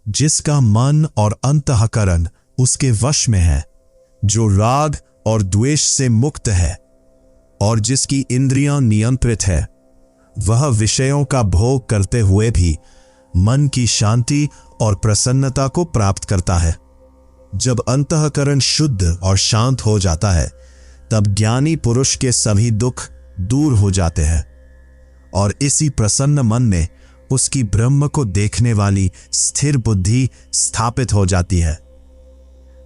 जिसका मन और अंतःकरण उसके वश में है, जो राग और द्वेष से मुक्त है और जिसकी इंद्रियां नियंत्रित है, वह विषयों का भोग करते हुए भी मन की शांति और प्रसन्नता को प्राप्त करता है। जब अंतःकरण शुद्ध और शांत हो जाता है, तब ज्ञानी पुरुष के सभी दुख दूर हो जाते हैं और इसी प्रसन्न मन में उसकी ब्रह्म को देखने वाली स्थिर बुद्धि स्थापित हो जाती है।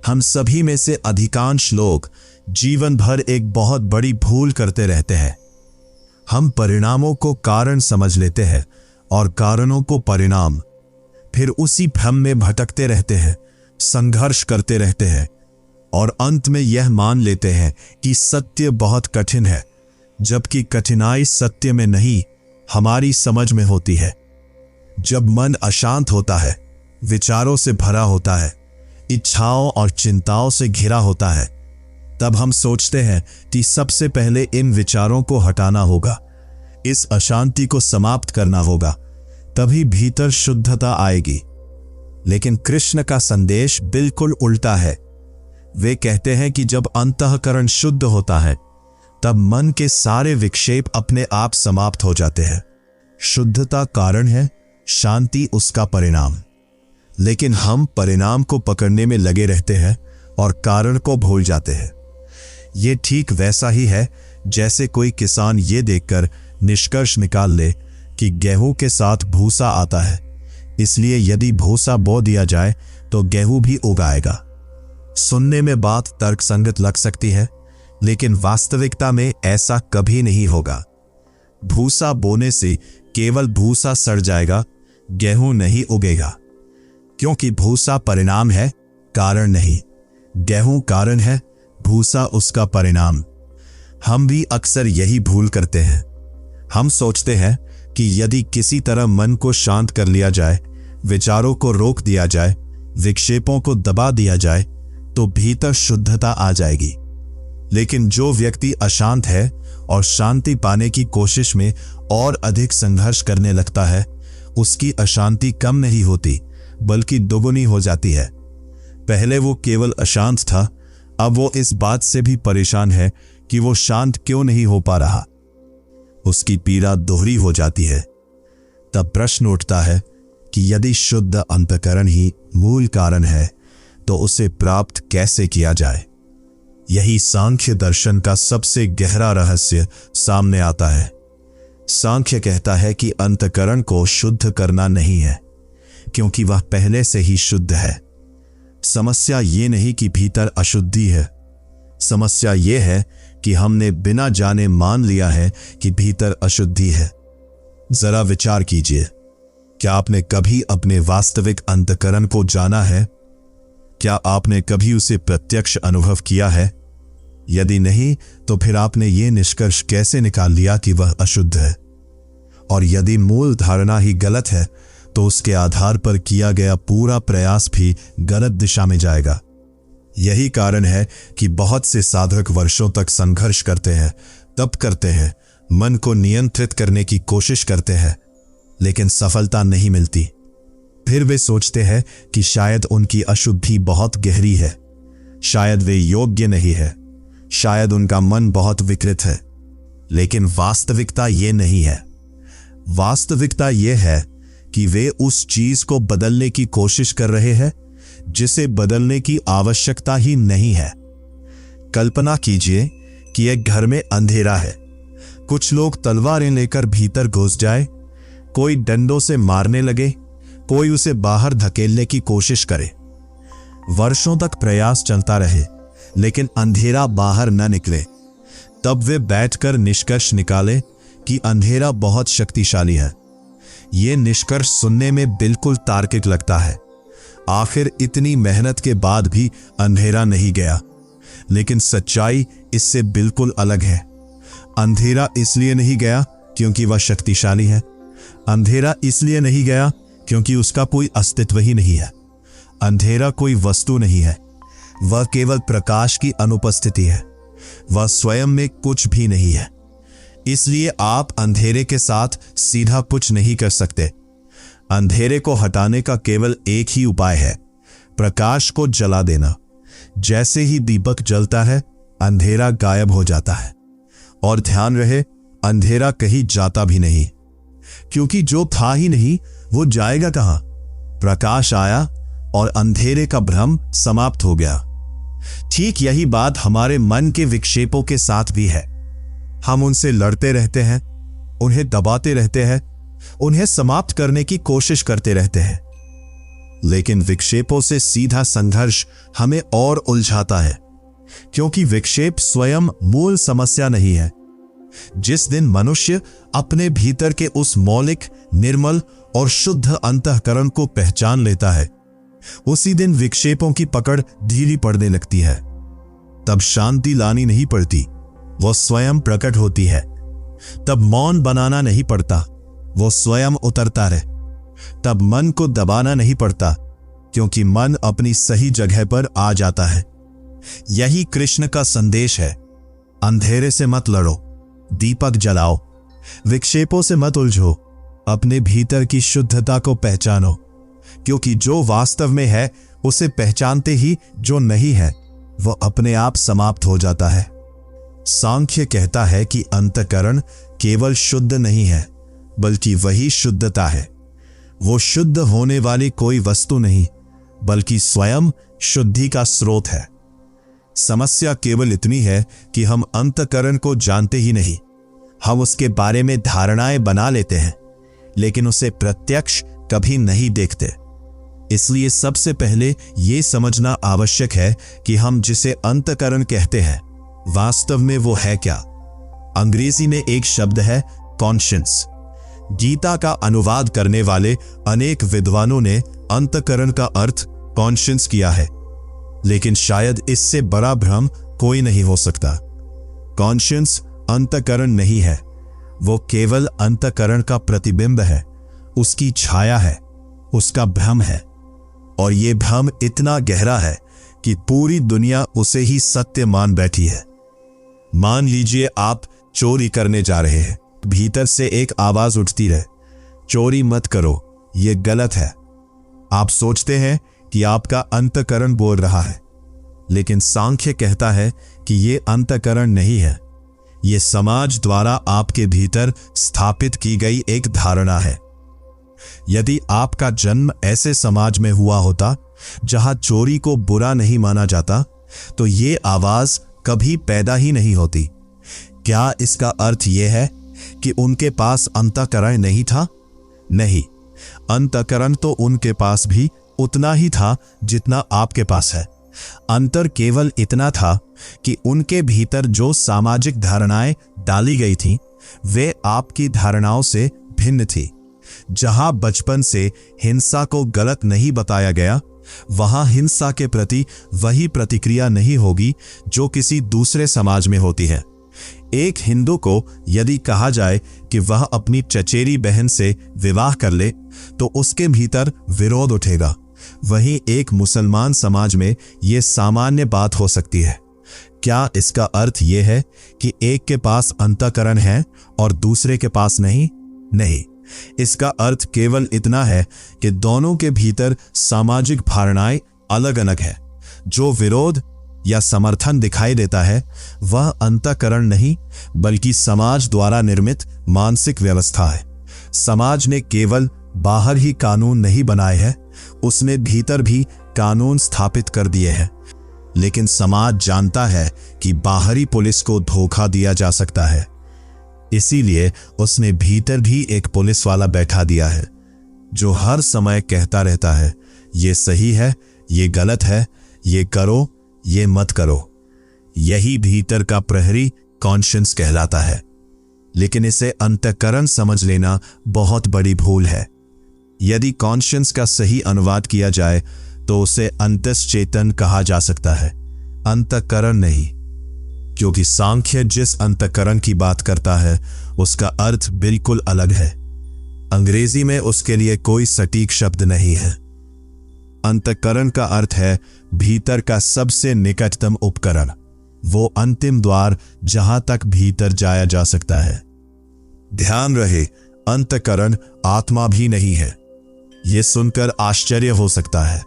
हम सभी में से अधिकांश लोग जीवन भर एक बहुत बड़ी भूल करते रहते हैं। हम परिणामों को कारण समझ लेते हैं और कारणों को परिणाम, फिर उसी भ्रम में भटकते रहते हैं, संघर्ष करते रहते हैं और अंत में यह मान लेते हैं कि सत्य बहुत कठिन है, जबकि कठिनाई सत्य में नहीं, हमारी समझ में होती है। जब मन अशांत होता है, विचारों से भरा होता है, इच्छाओं और चिंताओं से घिरा होता है, तब हम सोचते हैं कि सबसे पहले इन विचारों को हटाना होगा, इस अशांति को समाप्त करना होगा, तभी भीतर शुद्धता आएगी। लेकिन कृष्ण का संदेश बिल्कुल उल्टा है। वे कहते हैं कि जब अंतःकरण शुद्ध होता है, तब मन के सारे विक्षेप अपने आप समाप्त हो जाते हैं। शुद्धता कारण है, शांति उसका परिणाम। लेकिन हम परिणाम को पकड़ने में लगे रहते हैं और कारण को भूल जाते हैं। ये ठीक वैसा ही है जैसे कोई किसान ये देखकर निष्कर्ष निकाल ले कि गेहूं के साथ भूसा आता है, इसलिए यदि भूसा बो दिया जाए तो गेहूं भी उगाएगा। सुनने में बात तर्कसंगत लग सकती है, लेकिन वास्तविकता में ऐसा कभी नहीं होगा। भूसा बोने से केवल भूसा सड़ जाएगा, गेहूं नहीं उगेगा, क्योंकि भूसा परिणाम है, कारण नहीं। गेहूं कारण है, भूसा उसका परिणाम। हम भी अक्सर यही भूल करते हैं। हम सोचते हैं कि यदि किसी तरह मन को शांत कर लिया जाए, विचारों को रोक दिया जाए, विक्षेपों को दबा दिया जाए, तो भीतर शुद्धता आ जाएगी। लेकिन जो व्यक्ति अशांत है और शांति पाने की कोशिश में और अधिक संघर्ष करने लगता है, उसकी अशांति कम नहीं होती, बल्कि दोगुनी हो जाती है। पहले वो केवल अशांत था, अब वो इस बात से भी परेशान है कि वो शांत क्यों नहीं हो पा रहा। उसकी पीड़ा दोहरी हो जाती है। तब प्रश्न उठता है कि यदि शुद्ध अंतःकरण ही मूल कारण है, तो उसे प्राप्त कैसे किया जाए। यही सांख्य दर्शन का सबसे गहरा रहस्य सामने आता है। सांख्य कहता है कि अंतःकरण को शुद्ध करना नहीं है, क्योंकि वह पहले से ही शुद्ध है। समस्या ये नहीं कि भीतर अशुद्धि है, समस्या ये है कि हमने बिना जाने मान लिया है कि भीतर अशुद्धि है। जरा विचार कीजिए, क्या आपने कभी अपने वास्तविक अंतःकरण को जाना है? क्या आपने कभी उसे प्रत्यक्ष अनुभव किया है? यदि नहीं, तो फिर आपने ये निष्कर्ष कैसे निकाल लिया कि वह अशुद्ध है? और यदि मूल धारणा ही गलत है, तो उसके आधार पर किया गया पूरा प्रयास भी गलत दिशा में जाएगा। यही कारण है कि बहुत से साधक वर्षों तक संघर्ष करते हैं, तप करते हैं, मन को नियंत्रित करने की कोशिश करते हैं, लेकिन सफलता नहीं मिलती। फिर वे सोचते हैं कि शायद उनकी अशुद्धि बहुत गहरी है, शायद वे योग्य नहीं है, शायद उनका मन बहुत विकृत है। लेकिन वास्तविकता ये नहीं है। वास्तविकता ये है कि वे उस चीज को बदलने की कोशिश कर रहे हैं जिसे बदलने की आवश्यकता ही नहीं है। कल्पना कीजिए कि एक घर में अंधेरा है। कुछ लोग तलवारें लेकर भीतर घुस जाए, कोई डंडों से मारने लगे, कोई उसे बाहर धकेलने की कोशिश करे। वर्षों तक प्रयास चलता रहे, लेकिन अंधेरा बाहर न निकले। तब वे बैठकर निष्कर्ष निकाले कि अंधेरा बहुत शक्तिशाली है। ये निष्कर्ष सुनने में बिल्कुल तार्किक लगता है। आखिर इतनी मेहनत के बाद भी अंधेरा नहीं गया। लेकिन सच्चाई इससे बिल्कुल अलग है। अंधेरा इसलिए नहीं गया क्योंकि वह शक्तिशाली है। अंधेरा इसलिए नहीं गया क्योंकि उसका कोई अस्तित्व ही नहीं है। अंधेरा कोई वस्तु नहीं है, वह केवल प्रकाश की अनुपस्थिति है। वह स्वयं में कुछ भी नहीं है। इसलिए आप अंधेरे के साथ सीधा कुछ नहीं कर सकते। अंधेरे को हटाने का केवल एक ही उपाय है, प्रकाश को जला देना। जैसे ही दीपक जलता है, अंधेरा गायब हो जाता है। और ध्यान रहे, अंधेरा कहीं जाता भी नहीं, क्योंकि जो था ही नहीं वो जाएगा कहां। प्रकाश आया और अंधेरे का भ्रम समाप्त हो गया। ठीक यही बात हमारे मन के विक्षेपों के साथ भी है। हम उनसे लड़ते रहते हैं, उन्हें दबाते रहते हैं, उन्हें समाप्त करने की कोशिश करते रहते हैं। लेकिन विक्षेपों से सीधा संघर्ष हमें और उलझाता है, क्योंकि विक्षेप स्वयं मूल समस्या नहीं है। जिस दिन मनुष्य अपने भीतर के उस मौलिक, निर्मल और शुद्ध अंतःकरण को पहचान लेता है, उसी दिन विक्षेपों की पकड़ ढीली पड़ने लगती है। तब शांति लानी नहीं पड़ती, वो स्वयं प्रकट होती है। तब मौन बनाना नहीं पड़ता, वो स्वयं उतरता है। तब मन को दबाना नहीं पड़ता, क्योंकि मन अपनी सही जगह पर आ जाता है। यही कृष्ण का संदेश है। अंधेरे से मत लड़ो, दीपक जलाओ। विक्षेपों से मत उलझो, अपने भीतर की शुद्धता को पहचानो, क्योंकि जो वास्तव में है उसे पहचानते ही जो नहीं है वो अपने आप समाप्त हो जाता है। सांख्य कहता है कि अंतःकरण केवल शुद्ध नहीं है, बल्कि वही शुद्धता है। वो शुद्ध होने वाली कोई वस्तु नहीं, बल्कि स्वयं शुद्धि का स्रोत है। समस्या केवल इतनी है कि हम अंतःकरण को जानते ही नहीं। हम उसके बारे में धारणाएं बना लेते हैं, लेकिन उसे प्रत्यक्ष कभी नहीं देखते। इसलिए सबसे पहले यह समझना आवश्यक है कि हम जिसे अंतःकरण कहते हैं, वास्तव में वो है क्या। अंग्रेजी में एक शब्द है कॉन्शियंस। गीता का अनुवाद करने वाले अनेक विद्वानों ने अंतःकरण का अर्थ कॉन्शियंस किया है, लेकिन शायद इससे बड़ा भ्रम कोई नहीं हो सकता। कॉन्शियंस अंतःकरण नहीं है, वो केवल अंतःकरण का प्रतिबिंब है, उसकी छाया है, उसका भ्रम है। और ये भ्रम इतना गहरा है कि पूरी दुनिया उसे ही सत्य मान बैठी है। मान लीजिए आप चोरी करने जा रहे हैं, भीतर से एक आवाज उठती है, चोरी मत करो, ये गलत है। आप सोचते हैं कि आपका अंतःकरण बोल रहा है, लेकिन सांख्य कहता है कि ये अंतःकरण नहीं है, ये समाज द्वारा आपके भीतर स्थापित की गई एक धारणा है। यदि आपका जन्म ऐसे समाज में हुआ होता जहां चोरी को बुरा नहीं माना जाता, तो ये आवाज कभी पैदा ही नहीं होती। क्या इसका अर्थ यह है कि उनके पास अंतःकरण नहीं था? नहीं, अंतःकरण तो उनके पास भी उतना ही था जितना आपके पास है। अंतर केवल इतना था कि उनके भीतर जो सामाजिक धारणाएं डाली गई थीं, वे आपकी धारणाओं से भिन्न थी। जहां बचपन से हिंसा को गलत नहीं बताया गया, वहां हिंसा के प्रति वही प्रतिक्रिया नहीं होगी जो किसी दूसरे समाज में होती है। एक हिंदू को यदि कहा जाए कि वह अपनी चचेरी बहन से विवाह कर ले, तो उसके भीतर विरोध उठेगा। वहीं एक मुसलमान समाज में यह सामान्य बात हो सकती है। क्या इसका अर्थ यह है कि एक के पास अंतःकरण है और दूसरे के पास नहीं? नहीं, इसका अर्थ केवल इतना है कि दोनों के भीतर सामाजिक धारणाएं अलग अलग है। जो विरोध या समर्थन दिखाई देता है वह अंतःकरण नहीं, बल्कि समाज द्वारा निर्मित मानसिक व्यवस्था है। समाज ने केवल बाहर ही कानून नहीं बनाए हैं, उसने भीतर भी कानून स्थापित कर दिए हैं। लेकिन समाज जानता है कि बाहरी पुलिस को धोखा दिया जा सकता है, इसीलिए उसने भीतर भी एक पुलिस वाला बैठा दिया है जो हर समय कहता रहता है, ये सही है, ये गलत है, ये करो, ये मत करो। यही भीतर का प्रहरी कॉन्शियंस कहलाता है। लेकिन इसे अंतःकरण समझ लेना बहुत बड़ी भूल है। यदि कॉन्शियंस का सही अनुवाद किया जाए तो उसे अंतश्चेतन कहा जा सकता है, अंतःकरण नहीं, क्योंकि सांख्य जिस अंतःकरण की बात करता है उसका अर्थ बिल्कुल अलग है। अंग्रेजी में उसके लिए कोई सटीक शब्द नहीं है। अंतःकरण का अर्थ है भीतर का सबसे निकटतम उपकरण, वो अंतिम द्वार जहां तक भीतर जाया जा सकता है। ध्यान रहे, अंतःकरण आत्मा भी नहीं है, ये सुनकर आश्चर्य हो सकता है।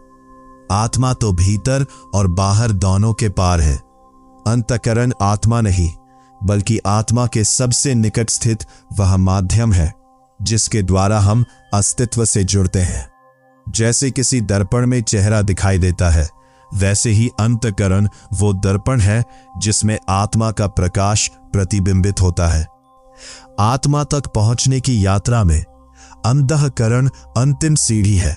आत्मा तो भीतर और बाहर दोनों के पार है। अंतःकरण आत्मा नहीं, बल्कि आत्मा के सबसे निकट स्थित वह माध्यम है जिसके द्वारा हम अस्तित्व से जुड़ते हैं। जैसे किसी दर्पण में चेहरा दिखाई देता है, वैसे ही अंतःकरण वो दर्पण है जिसमें आत्मा का प्रकाश प्रतिबिंबित होता है। आत्मा तक पहुंचने की यात्रा में अंतःकरण अंतिम सीढ़ी है,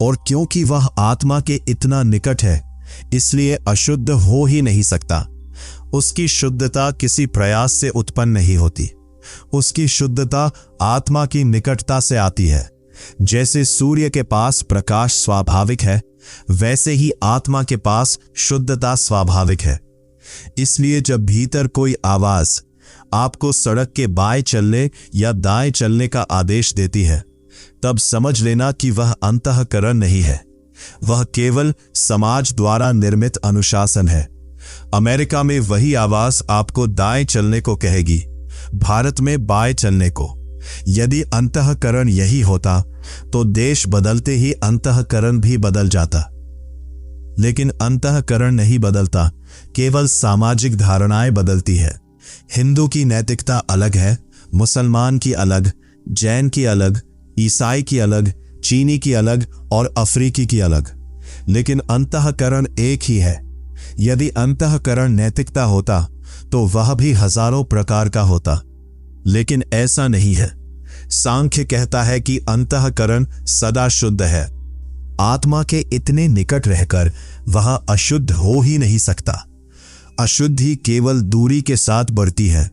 और क्योंकि वह आत्मा के इतना निकट है, इसलिए अशुद्ध हो ही नहीं सकता। उसकी शुद्धता किसी प्रयास से उत्पन्न नहीं होती। उसकी शुद्धता आत्मा की निकटता से आती है। जैसे सूर्य के पास प्रकाश स्वाभाविक है, वैसे ही आत्मा के पास शुद्धता स्वाभाविक है। इसलिए जब भीतर कोई आवाज आपको सड़क के बाएं चलने या दाएं चलने का आदेश देती है, तब समझ लेना कि वह अंतःकरण नहीं है, वह केवल समाज द्वारा निर्मित अनुशासन है। अमेरिका में वही आवाज आपको दाएं चलने को कहेगी, भारत में बाएं चलने को। यदि अंतःकरण यही होता तो देश बदलते ही अंतःकरण भी बदल जाता। लेकिन अंतःकरण नहीं बदलता, केवल सामाजिक धारणाएं बदलती है। हिंदू की नैतिकता अलग है, मुसलमान की अलग, जैन की अलग, ईसाई की अलग, चीनी की अलग और अफ्रीकी की अलग। लेकिन अंतःकरण एक ही है। यदि अंतःकरण नैतिकता होता तो वह भी हजारों प्रकार का होता, लेकिन ऐसा नहीं है। सांख्य कहता है कि अंतःकरण सदा शुद्ध है। आत्मा के इतने निकट रहकर वह अशुद्ध हो ही नहीं सकता। अशुद्धि केवल दूरी के साथ बढ़ती है।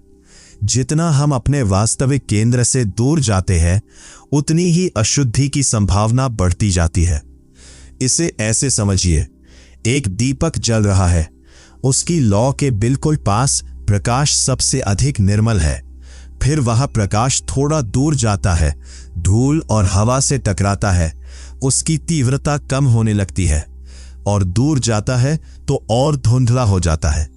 जितना हम अपने वास्तविक केंद्र से दूर जाते हैं, उतनी ही अशुद्धि की संभावना बढ़ती जाती है। इसे ऐसे समझिए, एक दीपक जल रहा है, उसकी लौ के बिल्कुल पास प्रकाश सबसे अधिक निर्मल है। फिर वह प्रकाश थोड़ा दूर जाता है, धूल और हवा से टकराता है, उसकी तीव्रता कम होने लगती है, और दूर जाता है तो और धुंधला हो जाता है।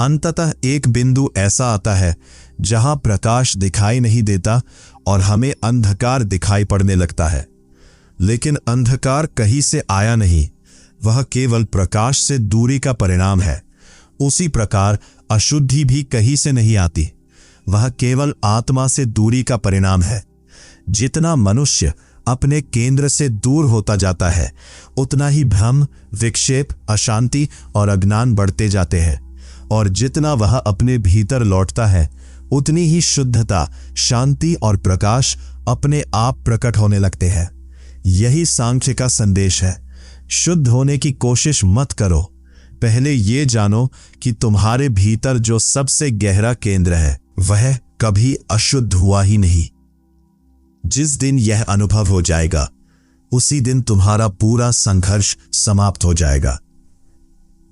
अंततः एक बिंदु ऐसा आता है जहां प्रकाश दिखाई नहीं देता और हमें अंधकार दिखाई पड़ने लगता है। लेकिन अंधकार कहीं से आया नहीं, वह केवल प्रकाश से दूरी का परिणाम है। उसी प्रकार अशुद्धि भी कहीं से नहीं आती, वह केवल आत्मा से दूरी का परिणाम है। जितना मनुष्य अपने केंद्र से दूर होता जाता है, उतना ही भ्रम, विक्षेप, अशांति और अज्ञान बढ़ते जाते हैं, और जितना वह अपने भीतर लौटता है, उतनी ही शुद्धता, शांति और प्रकाश अपने आप प्रकट होने लगते हैं। यही सांख्य का संदेश है। शुद्ध होने की कोशिश मत करो, पहले ये जानो कि तुम्हारे भीतर जो सबसे गहरा केंद्र है, वह कभी अशुद्ध हुआ ही नहीं। जिस दिन यह अनुभव हो जाएगा, उसी दिन तुम्हारा पूरा संघर्ष समाप्त हो जाएगा,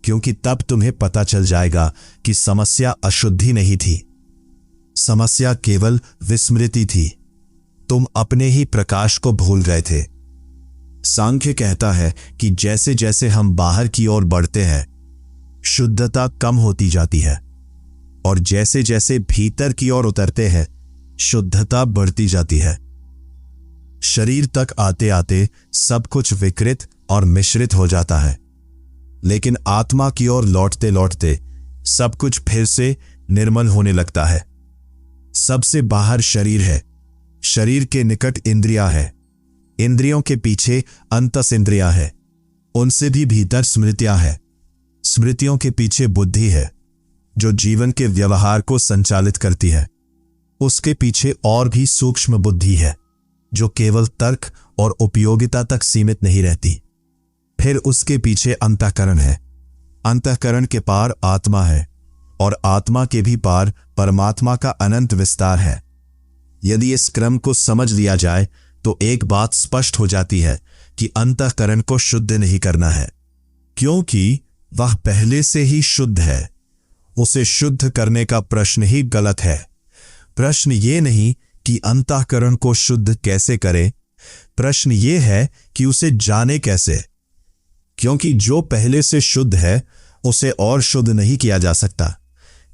क्योंकि तब तुम्हें पता चल जाएगा कि समस्या अशुद्धि नहीं थी, समस्या केवल विस्मृति थी। तुम अपने ही प्रकाश को भूल गए थे। सांख्य कहता है कि जैसे जैसे हम बाहर की ओर बढ़ते हैं, शुद्धता कम होती जाती है, और जैसे जैसे भीतर की ओर उतरते हैं, शुद्धता बढ़ती जाती है। शरीर तक आते आते सब कुछ विकृत और मिश्रित हो जाता है, लेकिन आत्मा की ओर लौटते लौटते सब कुछ फिर से निर्मल होने लगता है। सबसे बाहर शरीर है, शरीर के निकट इंद्रियां है, इंद्रियों के पीछे अंतसेंद्रियां है, उनसे भी भीतर स्मृतियां है, स्मृतियों के पीछे बुद्धि है जो जीवन के व्यवहार को संचालित करती है, उसके पीछे और भी सूक्ष्म बुद्धि है जो केवल तर्क और उपयोगिता तक सीमित नहीं रहती। फिर उसके पीछे अंतःकरण है, अंतःकरण के पार आत्मा है, और आत्मा के भी पार परमात्मा का अनंत विस्तार है। यदि इस क्रम को समझ लिया जाए तो एक बात स्पष्ट हो जाती है कि अंतःकरण को शुद्ध नहीं करना है, क्योंकि वह पहले से ही शुद्ध है। उसे शुद्ध करने का प्रश्न ही गलत है। प्रश्न ये नहीं कि अंतःकरण को शुद्ध कैसे करें, प्रश्न ये है कि उसे जाने कैसे, क्योंकि जो पहले से शुद्ध है उसे और शुद्ध नहीं किया जा सकता,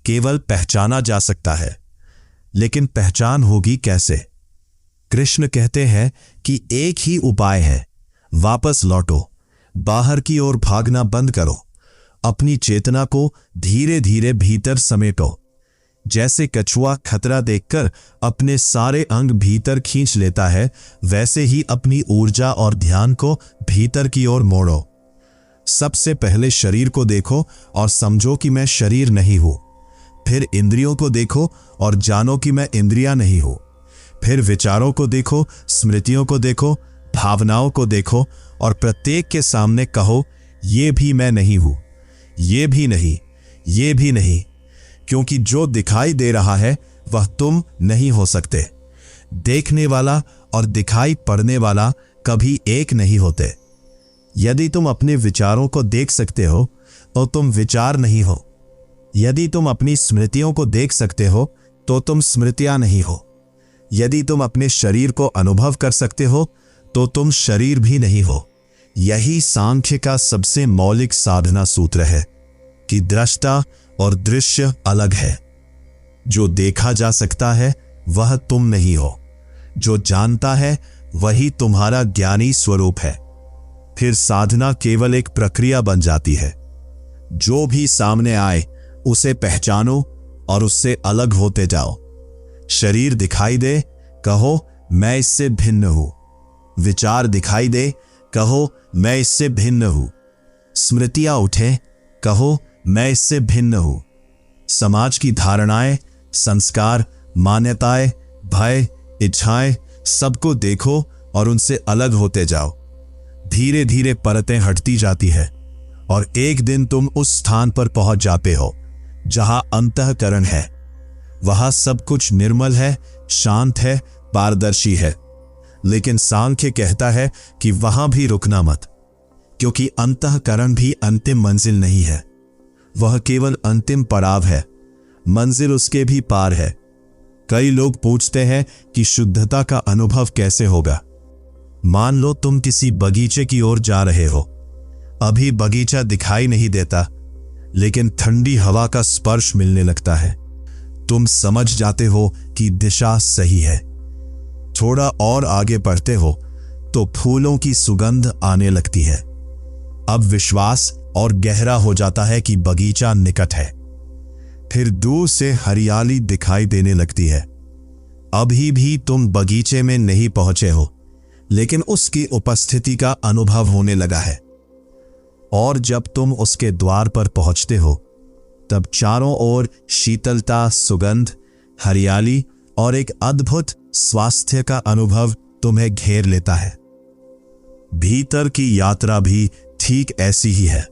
केवल पहचाना जा सकता है। लेकिन पहचान होगी कैसे? कृष्ण कहते हैं कि एक ही उपाय है, वापस लौटो, बाहर की ओर भागना बंद करो, अपनी चेतना को धीरे धीरे भीतर समेटो। जैसे कछुआ खतरा देखकर अपने सारे अंग भीतर खींच लेता है, वैसे ही अपनी ऊर्जा और ध्यान को भीतर की ओर मोड़ो। सबसे पहले शरीर को देखो और समझो कि मैं शरीर नहीं हूं। फिर इंद्रियों को देखो और जानो कि मैं इंद्रियां नहीं हूं। फिर विचारों को देखो, स्मृतियों को देखो, भावनाओं को देखो और प्रत्येक के सामने कहो, ये भी मैं नहीं हूं, ये भी नहीं, ये भी नहीं, क्योंकि जो दिखाई दे रहा है वह तुम नहीं हो सकते। देखने वाला और दिखाई पड़ने वाला कभी एक नहीं होते। यदि तुम अपने विचारों को देख सकते हो तो तुम विचार नहीं हो। यदि तुम अपनी स्मृतियों को देख सकते हो तो तुम स्मृतियां नहीं हो। यदि तुम अपने शरीर को अनुभव कर सकते हो तो तुम शरीर भी नहीं हो। यही सांख्य का सबसे मौलिक साधना सूत्र है कि दृष्टा और दृश्य अलग है। जो देखा जा सकता है वह तुम नहीं हो। जो जानता है वही तुम्हारा ज्ञानी स्वरूप है। फिर साधना केवल एक प्रक्रिया बन जाती है। जो भी सामने आए उसे पहचानो और उससे अलग होते जाओ। शरीर दिखाई दे, कहो मैं इससे भिन्न हूं। विचार दिखाई दे, कहो मैं इससे भिन्न हूं। स्मृतियां उठे, कहो मैं इससे भिन्न हूं। समाज की धारणाएं, संस्कार, मान्यताएं, भय, इच्छाएं, सबको देखो और उनसे अलग होते जाओ। धीरे धीरे परतें हटती जाती है और एक दिन तुम उस स्थान पर पहुंच जाते हो जहां अंतःकरण है। वहां सब कुछ निर्मल है, शांत है, पारदर्शी है। लेकिन सांख्य कहता है कि वहां भी रुकना मत, क्योंकि अंतःकरण भी अंतिम मंजिल नहीं है। वह केवल अंतिम पड़ाव है, मंजिल उसके भी पार है। कई लोग पूछते हैं कि शुद्धता का अनुभव कैसे होगा। मान लो तुम किसी बगीचे की ओर जा रहे हो। अभी बगीचा दिखाई नहीं देता, लेकिन ठंडी हवा का स्पर्श मिलने लगता है। तुम समझ जाते हो कि दिशा सही है। थोड़ा और आगे बढ़ते हो तो फूलों की सुगंध आने लगती है। अब विश्वास और गहरा हो जाता है कि बगीचा निकट है। फिर दूर से हरियाली दिखाई देने लगती है। अभी भी तुम बगीचे में नहीं पहुंचे हो, लेकिन उसकी उपस्थिति का अनुभव होने लगा है। और जब तुम उसके द्वार पर पहुंचते हो तब चारों ओर शीतलता, सुगंध, हरियाली और एक अद्भुत स्वास्थ्य का अनुभव तुम्हें घेर लेता है। भीतर की यात्रा भी ठीक ऐसी ही है।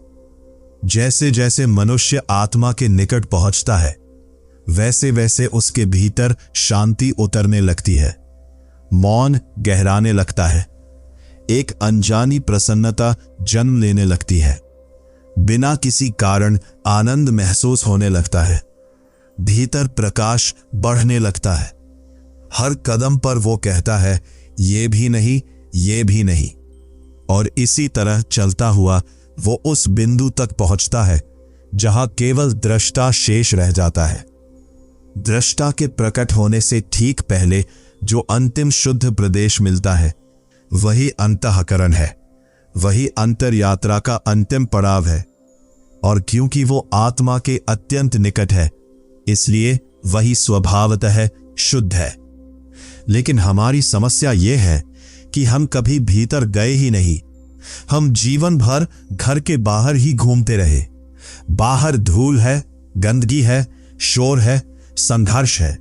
जैसे जैसे मनुष्य आत्मा के निकट पहुंचता है, वैसे वैसे उसके भीतर शांति उतरने लगती है। मौन गहराने लगता है। एक अनजानी प्रसन्नता जन्म लेने लगती है। बिना किसी कारण आनंद महसूस होने लगता है। भीतर प्रकाश बढ़ने लगता है। हर कदम पर वो कहता है, ये भी नहीं, ये भी नहीं। और इसी तरह चलता हुआ वो उस बिंदु तक पहुंचता है जहां केवल दृष्टा शेष रह जाता है। दृष्टा के प्रकट होने से ठीक पहले जो अंतिम शुद्ध प्रदेश मिलता है, वही अंतःकरण है। वही अंतर यात्रा का अंतिम पड़ाव है। और क्योंकि वो आत्मा के अत्यंत निकट है, इसलिए वही स्वभावतः शुद्ध है। लेकिन हमारी समस्या यह है कि हम कभी भीतर गए ही नहीं। हम जीवन भर घर के बाहर ही घूमते रहे। बाहर धूल है, गंदगी है, शोर है, संघर्ष है,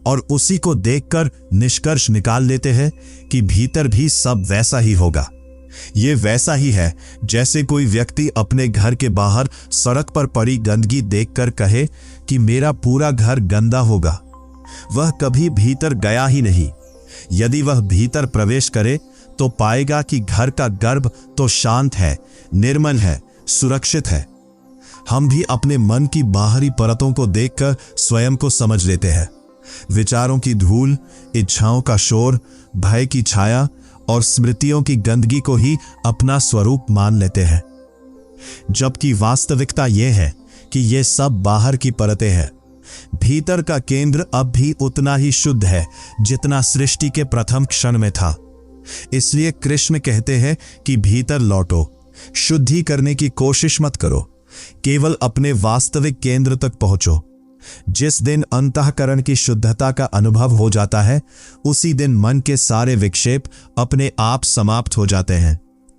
और उसी को देखकर निष्कर्ष निकाल लेते हैं कि भीतर भी सब वैसा ही होगा। ये वैसा ही है जैसे कोई व्यक्ति अपने घर के बाहर सड़क पर पड़ी गंदगी देखकर कहे कि मेरा पूरा घर गंदा होगा। वह कभी भीतर गया ही नहीं। यदि वह भीतर प्रवेश करे तो पाएगा कि घर का गर्भ तो शांत है, निर्मल है, सुरक्षित है। हम भी अपने मन की बाहरी परतों को देखकर स्वयं को समझ लेते हैं। विचारों की धूल, इच्छाओं का शोर, भय की छाया और स्मृतियों की गंदगी को ही अपना स्वरूप मान लेते हैं। जबकि वास्तविकता यह है कि ये सब बाहर की परतें हैं। भीतर का केंद्र अब भी उतना ही शुद्ध है जितना सृष्टि के प्रथम क्षण में था। इसलिए कृष्ण कहते हैं कि भीतर लौटो, शुद्धि करने की कोशिश मत करो, केवल अपने वास्तविक केंद्र तक पहुंचो। जिस दिन अंतःकरण की शुद्धता का अनुभव हो जाता है, उसी दिन मन के सारे विक्षेप अपने आप समाप्त हो जाते हैं।